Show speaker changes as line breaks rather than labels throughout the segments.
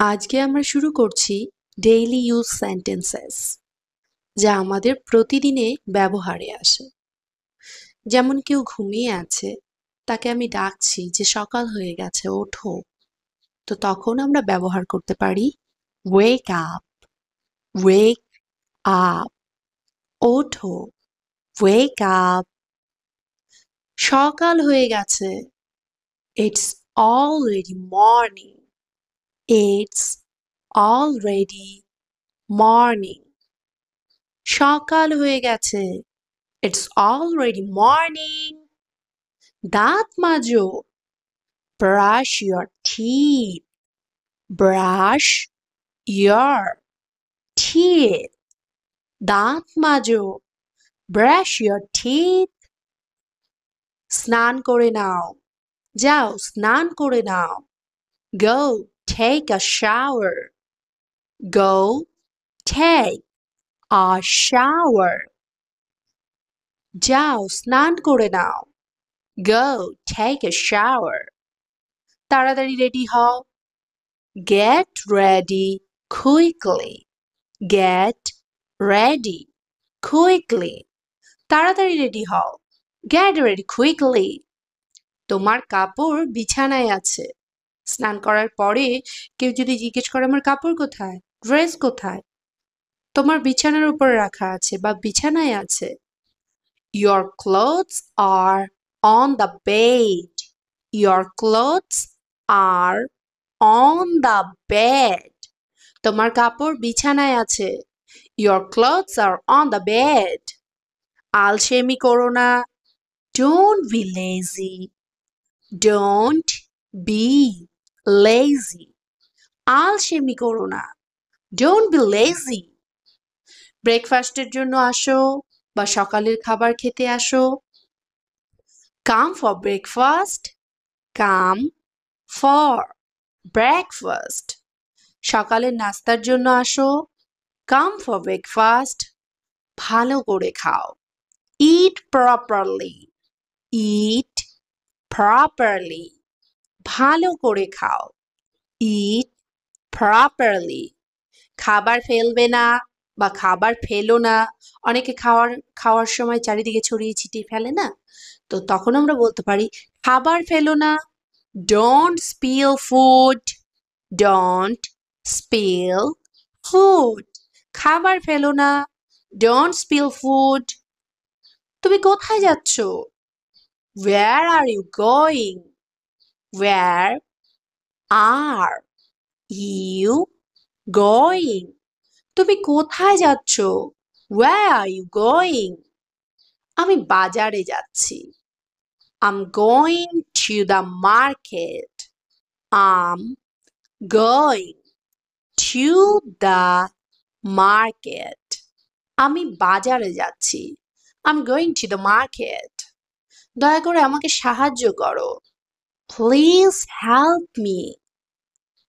আজকে আমরা শুরু করছি ডেইলি ইউজ সেন্টেন্সেস যা আমাদের প্রতিদিনে ব্যবহারে আসে। যেমন কেউ ঘুমিয়ে আছে, তাকে আমি ডাকছি যে সকাল হয়ে গেছে, ওঠো। তো তখন আমরা ব্যবহার করতে পারি ওয়েক আপ, ওয়েক আপ, ওঠো, ওয়েক আপ। সকাল হয়ে গেছে, it's already morning, it's already morning. সকাল হয়ে গেছে, it's already morning. দাঁত মাজো, brush your teeth, brush your teeth. দাঁত মাজো, brush your teeth. স্নান করে নাও, যাও স্নান করে নাও, go take a shower, go take a shower. যাও স্নান করে নাও, go take a shower. তাড়াতাড়ি রেডি হও, get ready quickly, get ready quickly. তাড়াতাড়ি রেডি হও, get ready quickly. তোমার কাপড় বিছানায় আছে। স্নান করার পরে কেউ যদি জিজ্ঞেস করে আমার কাপড় কোথায়, ড্রেস কোথায়, তোমার বিছানার উপর রাখা আছে বা বিছানায় আছে। Your clothes are on the bed. Your clothes are on the bed. তোমার কাপড় বিছানায় আছে। Your clothes are on the bed. আলসেমি করো না। Don't be lazy. Don't be lazy. আলসেমি করো না। Don't be lazy. ব্রেকফাস্টের জন্য আসো বা সকালের খাবার খেতে আসো। Come for breakfast. Come for breakfast. সকালের নাস্তার জন্য আসো। Come for breakfast. ভালো করে খাও। Eat properly. Eat properly. ভালো করে খাও। Eat properly. খাবার ফেলবে না বা খাবার ফেলো না। অনেকে খাওয়ার সময় চারিদিকে ছড়িয়ে ছিটিয়ে ফেলে না, তো তখন আমরা বলতে পারি খাবার ফেলো না। Don't spill food. Don't spill food. খাবার ফেলো না। Don't spill food. তুমি কোথায় যাচ্ছ? Where are you going? Where are you going? তুমি কোথায় যাচ্ছ? Where are you going? আমি বাজারে যাচ্ছি। I'm going to the market. I'm going to the market. আমি বাজারে যাচ্ছি। I'm going to the market. দয়া করে আমাকে সাহায্য করো। Please help me.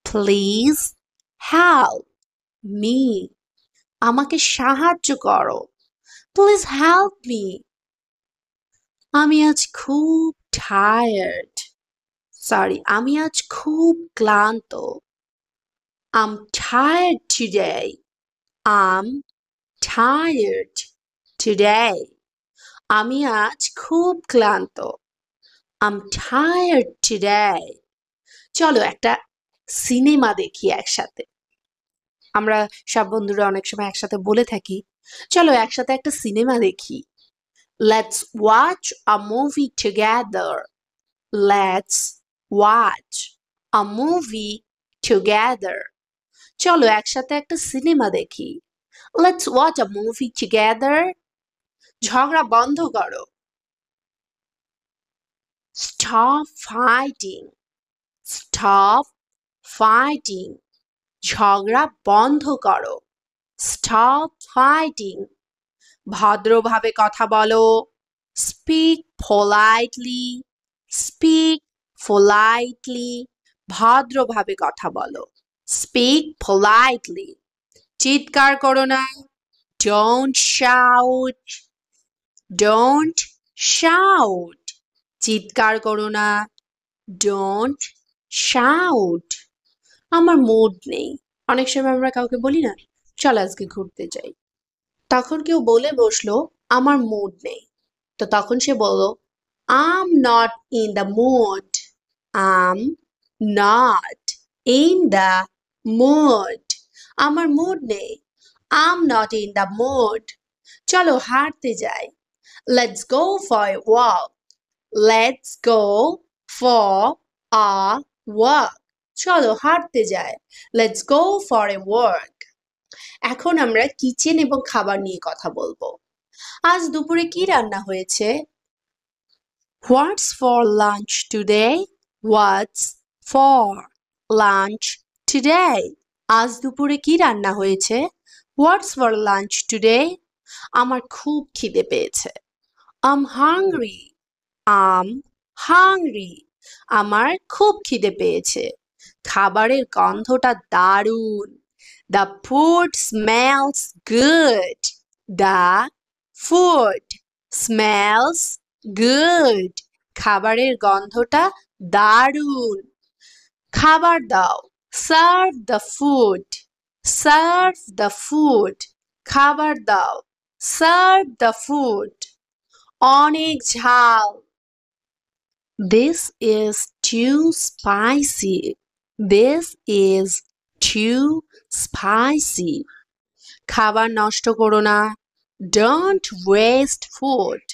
Please help me. আমাকে সাহায্য করো। Please help me. আমি আজ খুব tired. আমি আজ খুব ক্লান্ত। I'm tired today. I'm tired today. আমি আজ খুব ক্লান্ত। I'm tired today. চলো একটা সিনেমা দেখি একসাথে। আমরা সব বন্ধুরা অনেক সময় একসাথে বলে থাকি, চলো একসাথে একটা সিনেমা দেখি। Let's watch a movie together. Let's watch a movie together. চলো একসাথে একটা সিনেমা দেখি। Let's watch a movie together. ঝগড়া বন্ধ করো। Stop fighting. Stop fighting. ঝগড়া বন্ধ করো। Stop fighting. ভদ্রভাবে কথা বলো। Speak politely. Speak politely. ভদ্রভাবে কথা বলো। Speak politely. চিৎকার করো না। Don't shout. Don't shout. চিৎকার করো না। Don't shout. আমার মুড নেই। অনেক সময় আমরা কাউকে বলি না, চল আজকে ঘুরতে যাই। তখন কেউ বলে বসলো, আমার মুড নেই। তো তখন সে বলল, I'm not in the mood. I'm not in the mood. আমার মুড নেই। I'm not in the mood. চলো হাঁটতে যাই। Let's go for a walk. Let's go for a walk. চলো হাঁটতে যাই। Let's go for a walk. এখন আমরা কিচেন এবং খাবার নিয়ে কথা বলবো। আজ দুপুরে কি রান্না হয়েছে? What's for lunch today? What's for lunch today? আজ দুপুরে কি রান্না হয়েছে? What's for lunch today? আমার খুব খিদে পেয়েছে। I'm hungry. I'm hungry. আমার খুব খিদে পেয়েছে। খাবারের গন্ধটা দারুণ। The food smells good. The food smells good. খাবারের গন্ধটা দারুণ। খাবার দাও। Serve the food. Serve the food. খাবার দাও। Serve the food. অনেক ঝাল। This is too spicy. This is too spicy. খাবার নষ্ট করো না। Don't waste food.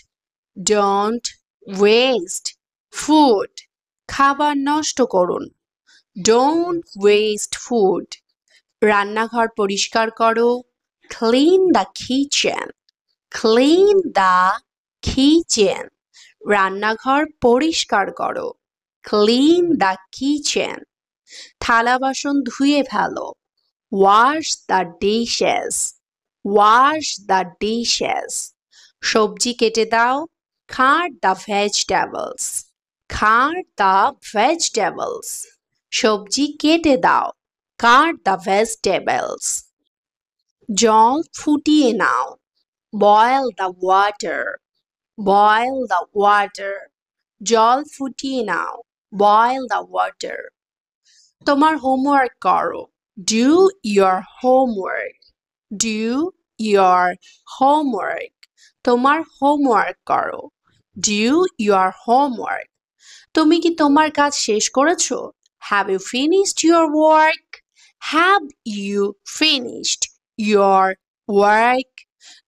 Don't waste food. খাবার নষ্ট করুন। Don't waste food. রান্নাঘর পরিষ্কার করো। Clean the kitchen. Clean the kitchen. রান্নাঘর পরিষ্কার করো। Clean the kitchen. থালা বাসন ধুয়ে ফেলো। Wash the dishes. Wash the dishes. সবজি কেটে দাও। Cut the vegetables. Cut the vegetables. সবজি কেটে দাও। Cut the vegetables. জল ফুটিয়ে নাও। Boil the water. Boil the water. জল ফুটিয়ে নাও। Boil the water. তোমার হোমওয়ার্ক করো। Do your homework. Do your homework. তোমার হোমওয়ার্ক করো। Do your homework. তুমি কি তোমার কাজ শেষ করেছো? Have you finished your work? Have you finished your work?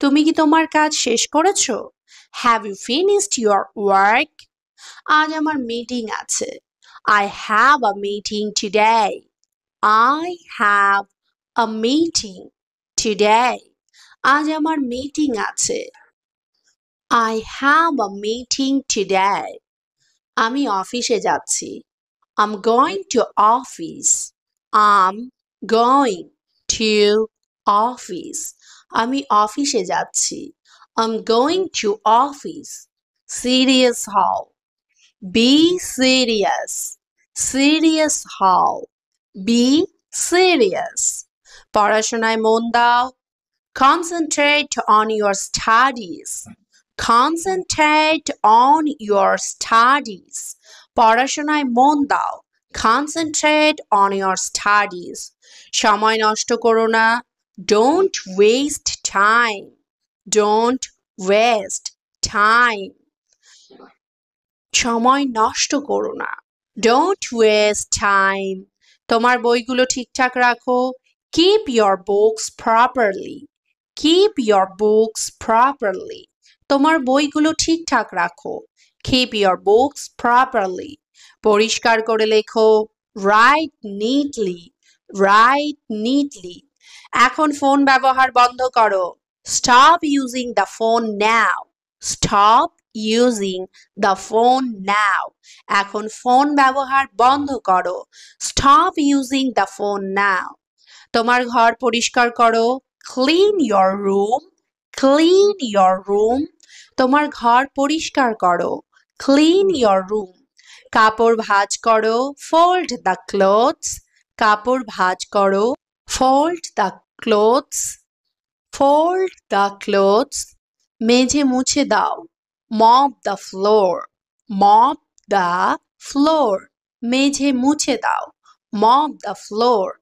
তুমি কি তোমার কাজ শেষ করেছো? Have you finished your work? আজ আমার মিটিং আছে। I have a meeting today. I have a meeting today. আজ আমার মিটিং আছে। I have a meeting today. আমি অফিসে যাচ্ছি। I'm going to office. I'm going to office. আমি অফিসে যাচ্ছি। I'm going to office. Serious হও। Be serious. Serious হও। Be serious. পড়াশোনায় মন দাও। Concentrate on your studies. Concentrate on your studies. পড়াশোনায় মন দাও। Concentrate on your studies. সময় নষ্ট করো না। Don't waste time. Don't waste time. সময় নষ্ট করো না। Don't waste time. তোমার বইগুলো ঠিকঠাক রাখো। Keep your books properly. Keep your books properly. তোমার বইগুলো ঠিকঠাক রাখো। Keep your books properly. পরিষ্কার করে লেখো। Write neatly. Write neatly. এখন ফোন ব্যবহার বন্ধ করো। Stop using the phone now. Stop using the phone now. এখন ফোন ব্যবহার বন্ধ করো। Stop using the phone now. তোমার ঘর পরিষ্কার করো। Clean your room. Clean your room. তোমার ঘর পরিষ্কার করো। Clean your room. কাপড় ভাঁজ করো। Fold the clothes. কাপড় ভাঁজ করো। Fold the clothes. Fold the clothes. মেঝে মুছে দাও। Mop the floor. Mop the floor. মেঝে মুছে দাও। mop the floor.